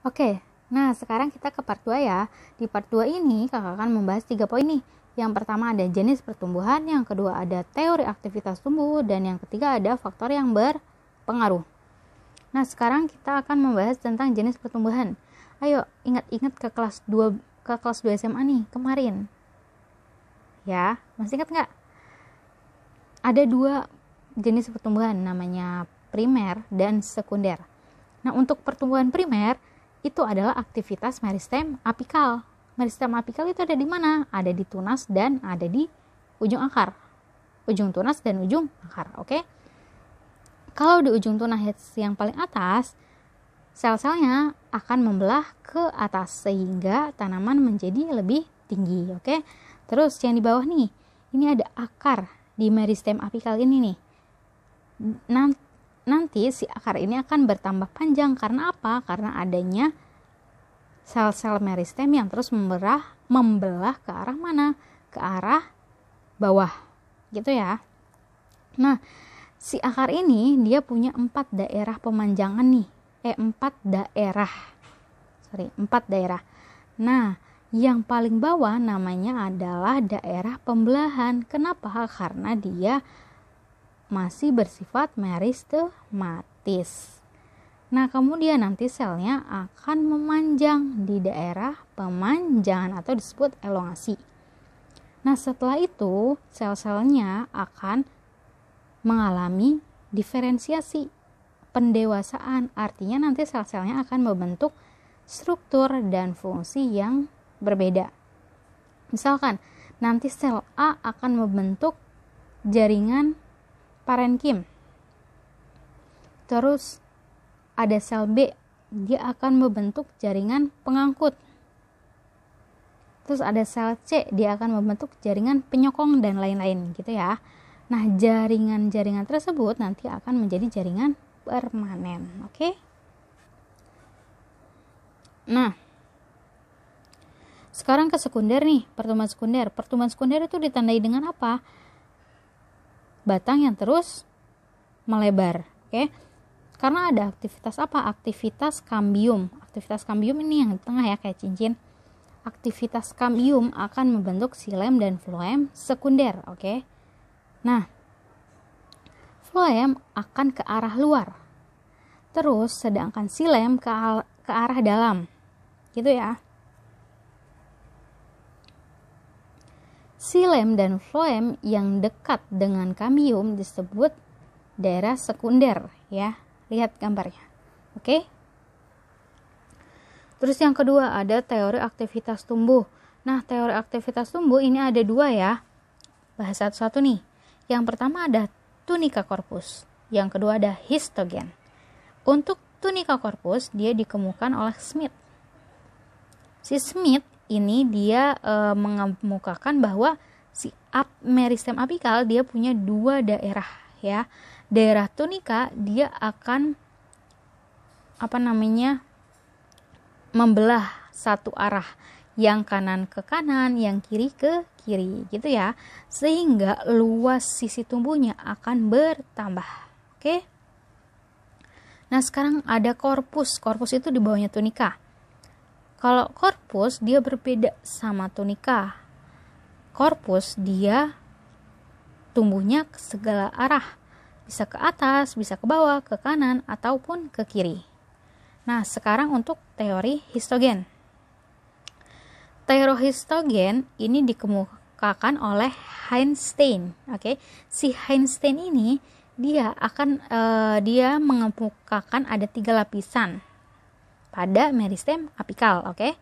Oke, nah sekarang kita ke part 2 ya. Di part 2 ini kakak akan membahas 3 poin nih. Yang pertama ada jenis pertumbuhan, yang kedua ada teori aktivitas tumbuh, dan yang ketiga ada faktor yang berpengaruh. Nah sekarang kita akan membahas tentang jenis pertumbuhan. Ayo ingat-ingat ke kelas 2 SMA nih kemarin. Ya, masih ingat nggak? Ada 2 jenis pertumbuhan, namanya primer dan sekunder. Nah untuk pertumbuhan primer itu adalah aktivitas meristem apikal. Meristem apikal itu ada di mana? Ada di tunas dan ada di ujung akar. Ujung tunas dan ujung akar, oke? Kalau di ujung tunas yang paling atas, sel-selnya akan membelah ke atas sehingga tanaman menjadi lebih tinggi, oke? Terus yang di bawah nih, ini ada akar di meristem apikal ini nih. Nanti si akar ini akan bertambah panjang karena apa? Karena adanya sel-sel meristem yang terus membelah ke arah mana? Ke arah bawah, gitu ya. Nah, si akar ini dia punya 4 daerah pemanjangan nih. 4 daerah. Nah, yang paling bawah namanya adalah daerah pembelahan. Kenapa? Karena dia masih bersifat meristematis. Nah, kemudian nanti selnya akan memanjang di daerah pemanjangan atau disebut elongasi. Nah, setelah itu sel-selnya akan mengalami diferensiasi, pendewasaan. Artinya nanti sel-selnya akan membentuk struktur dan fungsi yang berbeda. Misalkan nanti sel A akan membentuk jaringan parenkim. Terus ada sel B, dia akan membentuk jaringan pengangkut. Terus ada sel C, dia akan membentuk jaringan penyokong dan lain-lain gitu ya. Nah, jaringan-jaringan tersebut nanti akan menjadi jaringan permanen, oke? Nah, sekarang ke sekunder nih, pertumbuhan sekunder. Pertumbuhan sekunder itu ditandai dengan apa? Batang yang terus melebar, oke? Karena ada aktivitas apa? Aktivitas kambium. Aktivitas kambium ini yang di tengah ya, kayak cincin. Aktivitas kambium akan membentuk xilem dan floem sekunder, oke? Nah, floem akan ke arah luar. Terus sedangkan xilem ke arah dalam. Gitu ya. Xilem dan floem yang dekat dengan kambium disebut daerah sekunder ya. Lihat gambarnya. Oke? Terus yang kedua ada teori aktivitas tumbuh. Nah, teori aktivitas tumbuh ini ada 2 ya. Bahas satu-satu nih. Yang pertama ada tunica corpus. Yang kedua ada histogen. Untuk tunica corpus dia dikemukakan oleh Smith. Si Smith ini dia mengemukakan bahwa si meristem apikal dia punya 2 daerah ya. Daerah tunica dia akan membelah satu arah, yang kanan ke kanan, yang kiri ke kiri gitu ya, sehingga luas sisi tumbuhnya akan bertambah. Oke. Nah, sekarang ada korpus. Korpus itu di bawahnya tunica. Kalau korpus dia berbeda sama tunica. Korpus dia tumbuhnya ke segala arah. Bisa ke atas, bisa ke bawah, ke kanan, ataupun ke kiri. Nah, sekarang untuk teori histogen. Teori histogen ini dikemukakan oleh Einstein. Oke, si Einstein ini dia mengemukakan ada 3 lapisan pada meristem apikal. Oke,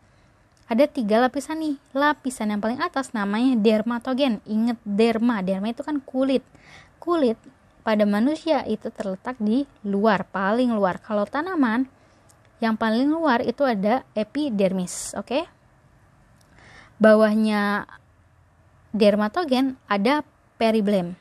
ada 3 lapisan nih. Lapisan yang paling atas namanya dermatogen. Ingat derma itu kan kulit. Kulit pada manusia itu terletak di luar, paling luar. Kalau tanaman yang paling luar itu ada epidermis, oke? Bawahnya dermatogen ada periblem.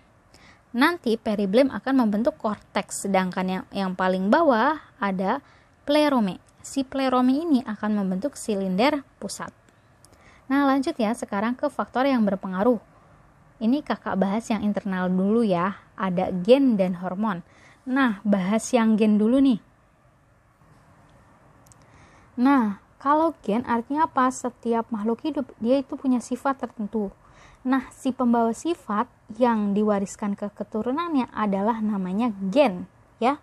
Nanti periblem akan membentuk korteks, sedangkan yang paling bawah ada plerome. Si plerome ini akan membentuk silinder pusat. Nah, lanjut ya sekarang ke faktor yang berpengaruh. Ini kakak bahas yang internal dulu ya. Ada gen dan hormon. Nah, bahas yang gen dulu nih. Nah, kalau gen artinya apa? Setiap makhluk hidup dia itu punya sifat tertentu. Nah, si pembawa sifat yang diwariskan ke keturunannya adalah namanya gen, ya.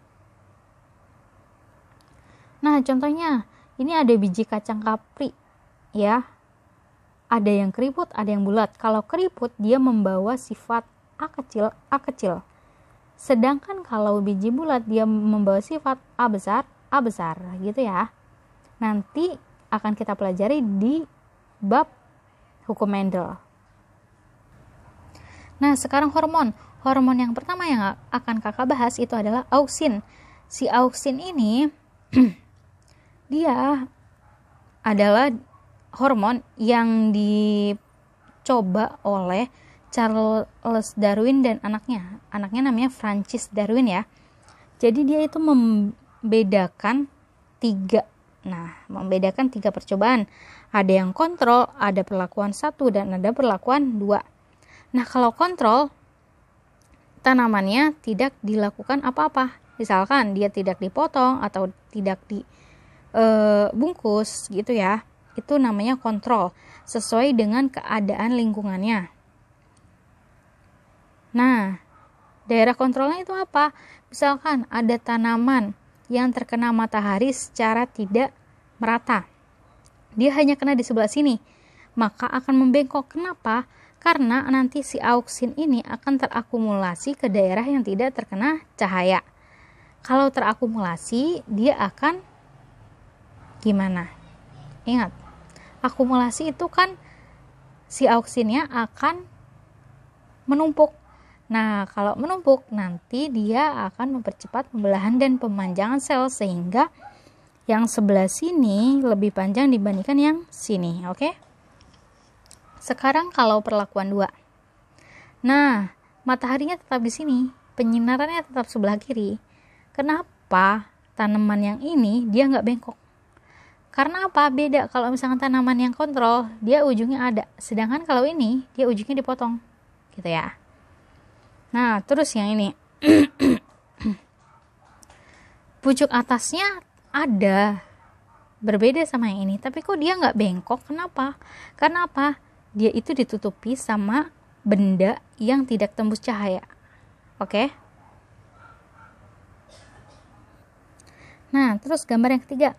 Nah, contohnya ini ada biji kacang kapri, ya. Ada yang keriput, ada yang bulat. Kalau keriput dia membawa sifat A kecil. Sedangkan kalau biji bulat dia membawa sifat A besar, gitu ya. Nanti akan kita pelajari di bab hukum Mendel. Nah, sekarang hormon. Hormon yang pertama yang akan kakak bahas itu adalah auksin. Si auksin ini dia adalah hormon yang dicoba oleh Charles Darwin dan anaknya. Anaknya namanya Francis Darwin ya. Jadi dia itu membedakan tiga percobaan. Ada yang kontrol, ada perlakuan 1 dan ada perlakuan 2. Nah, kalau kontrol, tanamannya tidak dilakukan apa-apa. Misalkan dia tidak dipotong atau tidak dibungkus gitu ya. Itu namanya kontrol, sesuai dengan keadaan lingkungannya. Nah, daerah kontrolnya itu apa? Misalkan ada tanaman yang terkena matahari secara tidak merata. Dia hanya kena di sebelah sini, maka akan membengkok. Kenapa? Karena nanti si auksin ini akan terakumulasi ke daerah yang tidak terkena cahaya. Kalau terakumulasi, dia akan gimana? Ingat, akumulasi itu kan si auksinnya akan menumpuk. Nah, kalau menumpuk, nanti dia akan mempercepat pembelahan dan pemanjangan sel, sehingga yang sebelah sini lebih panjang dibandingkan yang sini, oke? Sekarang kalau perlakuan 2. Nah, mataharinya tetap di sini, penyinarannya tetap sebelah kiri. Kenapa tanaman yang ini dia nggak bengkok? Karena apa? Beda. Kalau misalkan tanaman yang kontrol, dia ujungnya ada. Sedangkan kalau ini, dia ujungnya dipotong. Gitu ya. Nah, terus yang ini. Pucuk atasnya ada. Berbeda sama yang ini. Tapi kok dia nggak bengkok? Kenapa? Karena apa? Dia itu ditutupi sama benda yang tidak tembus cahaya. Oke? Nah, terus gambar yang ketiga.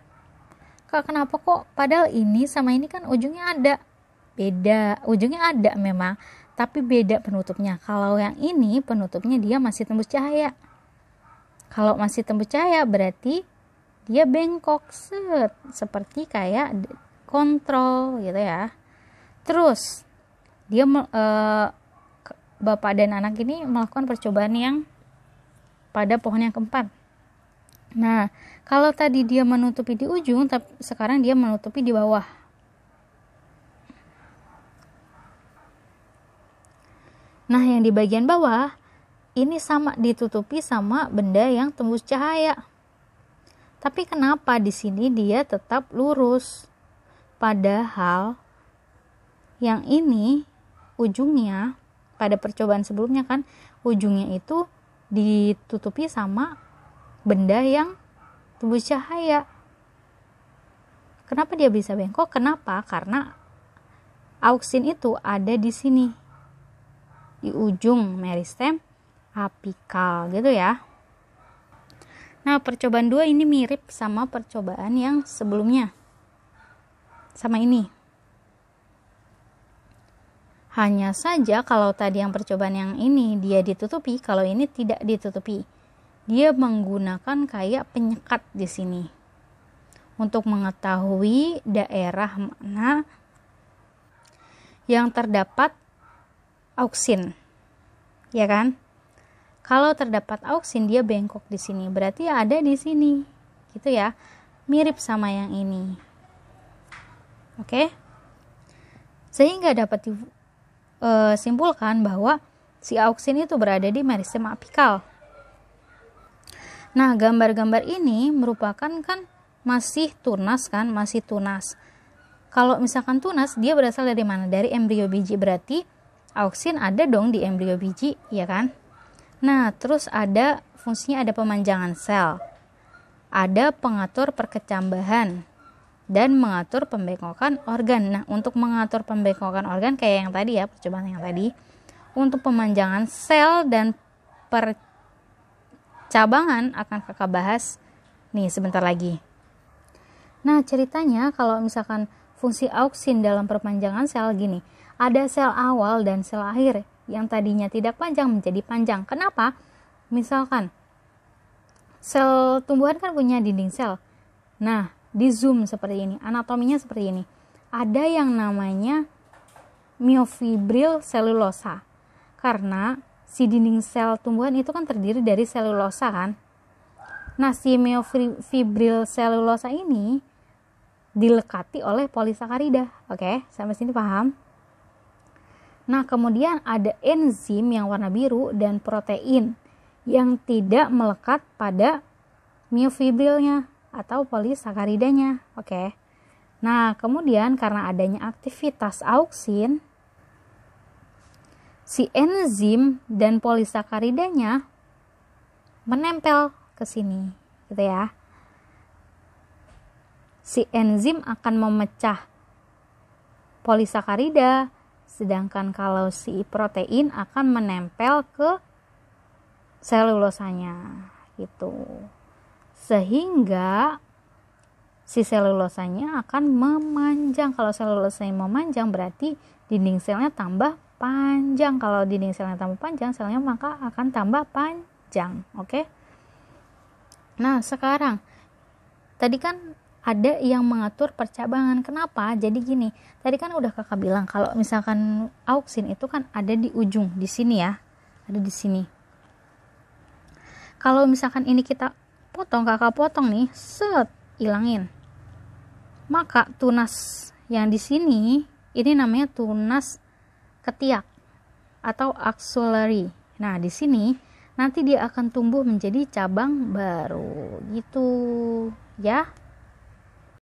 Kak, kenapa kok padahal ini sama ini kan ujungnya ada? Beda. Ujungnya ada memang, tapi beda penutupnya. Kalau yang ini penutupnya dia masih tembus cahaya. Kalau masih tembus cahaya berarti dia bengkok seperti kayak kontrol gitu ya. Terus dia bapak dan anak ini melakukan percobaan yang pada pohon yang keempat. Nah, kalau tadi dia menutupi di ujung, tapi sekarang dia menutupi di bawah. Nah, yang di bagian bawah ini sama ditutupi sama benda yang tembus cahaya. Tapi kenapa di sini dia tetap lurus? Padahal yang ini ujungnya pada percobaan sebelumnya kan ujungnya itu ditutupi sama benda yang tembus cahaya. Kenapa dia bisa bengkok? Kenapa? Karena auksin itu ada di sini, di ujung meristem apikal gitu ya. Nah, percobaan 2 ini mirip sama percobaan yang sebelumnya. Sama ini. Hanya saja kalau tadi yang percobaan yang ini dia ditutupi, kalau ini tidak ditutupi. Dia menggunakan kayak penyekat di sini untuk mengetahui daerah mana yang terdapat auksin. Ya kan? Kalau terdapat auksin dia bengkok di sini, berarti ada di sini. Gitu ya. Mirip sama yang ini. Oke? Sehingga dapat simpulkan bahwa si auksin itu berada di meristem apikal. Nah, gambar-gambar ini merupakan kan masih tunas kan, masih tunas. Kalau misalkan tunas, dia berasal dari mana? Dari embrio biji, berarti auksin ada dong di embrio biji, ya kan? Nah, terus ada fungsinya, ada pemanjangan sel, ada pengatur perkecambahan, dan mengatur pembengkokan organ. Nah, untuk mengatur pembengkokan organ kayak yang tadi ya, percobaan yang tadi, untuk pemanjangan sel dan percabangan akan kakak bahas nih sebentar lagi. Nah, ceritanya kalau misalkan fungsi auksin dalam perpanjangan sel gini, ada sel awal dan sel akhir yang tadinya tidak panjang menjadi panjang. Kenapa? Misalkan sel tumbuhan kan punya dinding sel. Nah, di zoom seperti ini, anatominya seperti ini. Ada yang namanya myofibril selulosa. Karena si dinding sel tumbuhan itu kan terdiri dari selulosa kan. Nah, si myofibril selulosa ini dilekati oleh polisakarida. Oke, sampai sini paham? Nah, kemudian ada enzim yang warna biru dan protein yang tidak melekat pada myofibrilnya atau polisacaridanya. Oke. Nah, kemudian karena adanya aktivitas auksin, si enzim dan polisacaridanya menempel ke sini, gitu ya. Si enzim akan memecah polisakarida, sedangkan kalau si protein akan menempel ke selulosanya, gitu. Sehingga si selulosanya akan memanjang. Kalau selulosanya memanjang berarti dinding selnya tambah panjang. Kalau dinding selnya tambah panjang, selnya maka akan tambah panjang. Oke? Nah, sekarang tadi kan ada yang mengatur percabangan. Kenapa? Jadi gini, tadi kan udah kakak bilang kalau misalkan auksin itu kan ada di ujung, di sini ya. Ada di sini. Kalau misalkan ini kita kakak potong nih, ilangin. Maka tunas yang di sini ini namanya tunas ketiak atau axillary. Nah, di sini nanti dia akan tumbuh menjadi cabang baru gitu, ya.